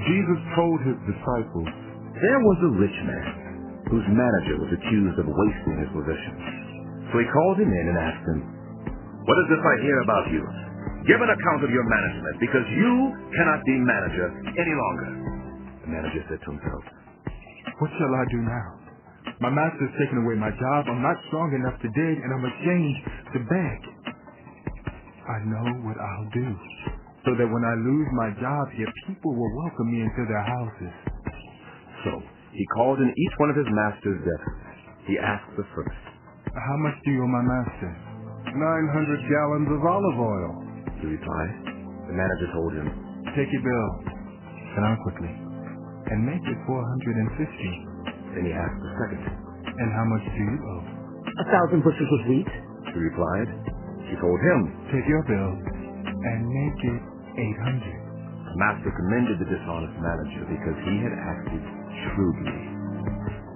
Jesus told his disciples, There was a rich man whose manager was accused of wasting his possessions. So he called him in and asked him, What is this I hear about you? Give an account of your management, because you cannot be manager any longer. The manager said to himself, What shall I do now? My master's taken away my job. I'm not strong enough to dig, and I'm ashamed to beg. I know what I'll do, so that when I lose my job here, people will welcome me into their houses. So he called in each one of his master's debtors. He asked the first, How much do you owe my master? 900 gallons of olive oil. He replied. The manager told him, Take your bill, sit down quickly, and make it 450. Then he asked the second, And how much do you owe? 1,000 bushels of wheat. He replied. He told him, Take your bill and make it 800. The master commended the dishonest manager because he had acted shrewdly.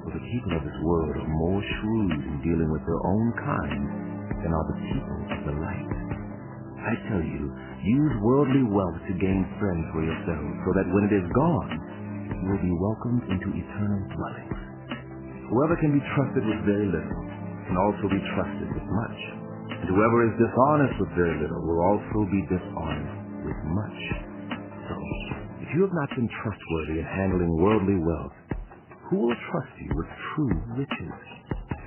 For the people of this world are more shrewd in dealing with their own kind than are the people of the light. I tell you, use worldly wealth to gain friends for yourselves, so that when it is gone, you will be welcomed into eternal dwellings. Whoever can be trusted with very little can also be trusted with much. And whoever is dishonest with very little will also be dishonest with much. So, if you have not been trustworthy in handling worldly wealth, who will trust you with true riches?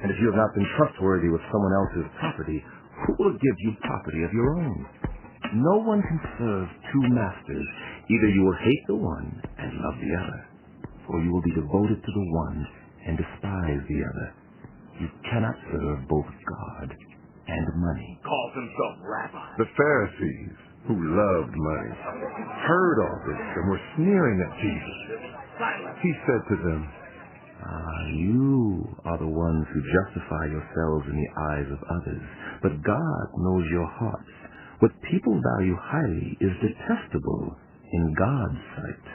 And if you have not been trustworthy with someone else's property, who will give you property of your own? No one can serve two masters. Either you will hate the one and love the other, or you will be devoted to the one and despise the other. You cannot serve both God and money. Calls himself rabbi. The Pharisees, who loved money, heard all this and were sneering at Jesus. He said to them, You are the ones who justify yourselves in the eyes of others, but God knows your hearts. What people value highly is detestable in God's sight.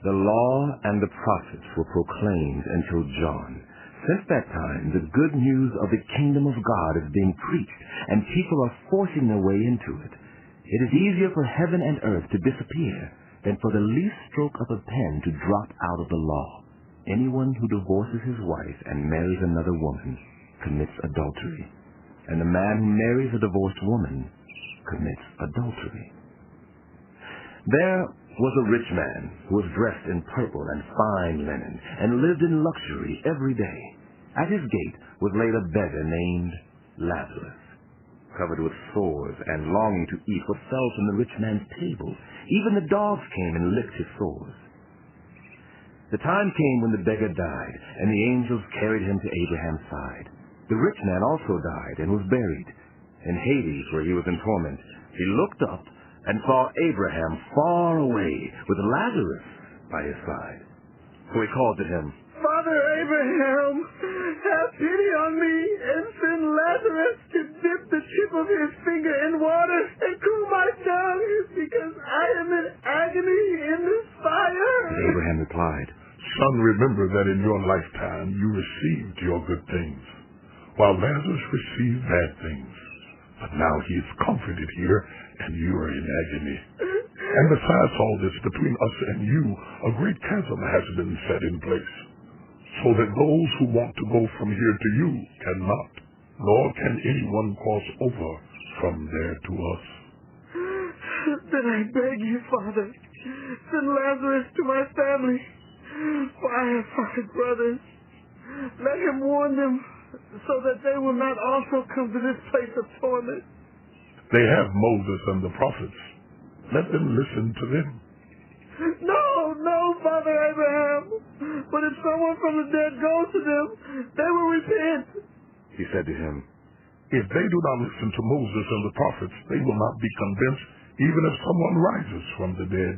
The law and the prophets were proclaimed until John. Since that time, the good news of the kingdom of God is being preached, and people are forcing their way into it. It is easier for heaven and earth to disappear than for the least stroke of a pen to drop out of the law. Anyone who divorces his wife and marries another woman commits adultery, and the man who marries a divorced woman commits adultery. There was a rich man who was dressed in purple and fine linen and lived in luxury every day. At his gate was laid a beggar named Lazarus, covered with sores and longing to eat what fell from the rich man's table. Even the dogs came and licked his sores. The time came when the beggar died, and the angels carried him to Abraham's side. The rich man also died and was buried. In Hades, where he was in torment, he looked up and saw Abraham far away with Lazarus by his side. So he called to him, Father Abraham, have pity on me and send Lazarus to dip the tip of his finger in water and cool my tongue, because I am in agony in this fire. Abraham replied, Son, remember that in your lifetime you received your good things, while Lazarus received bad things. But now he is comforted here, and you are in agony. And besides all this, between us and you, a great chasm has been set in place, so that those who want to go from here to you cannot, nor can anyone cross over from there to us. Then I beg you, Father, send Lazarus to my family, for I have 5 brothers. Let him warn them, so that they will not also come to this place of torment. They have Moses and the prophets. Let them listen to them. No, Father Abraham. But if someone from the dead goes to them, they will repent. He said to him, If they do not listen to Moses and the prophets, they will not be convinced, even if someone rises from the dead.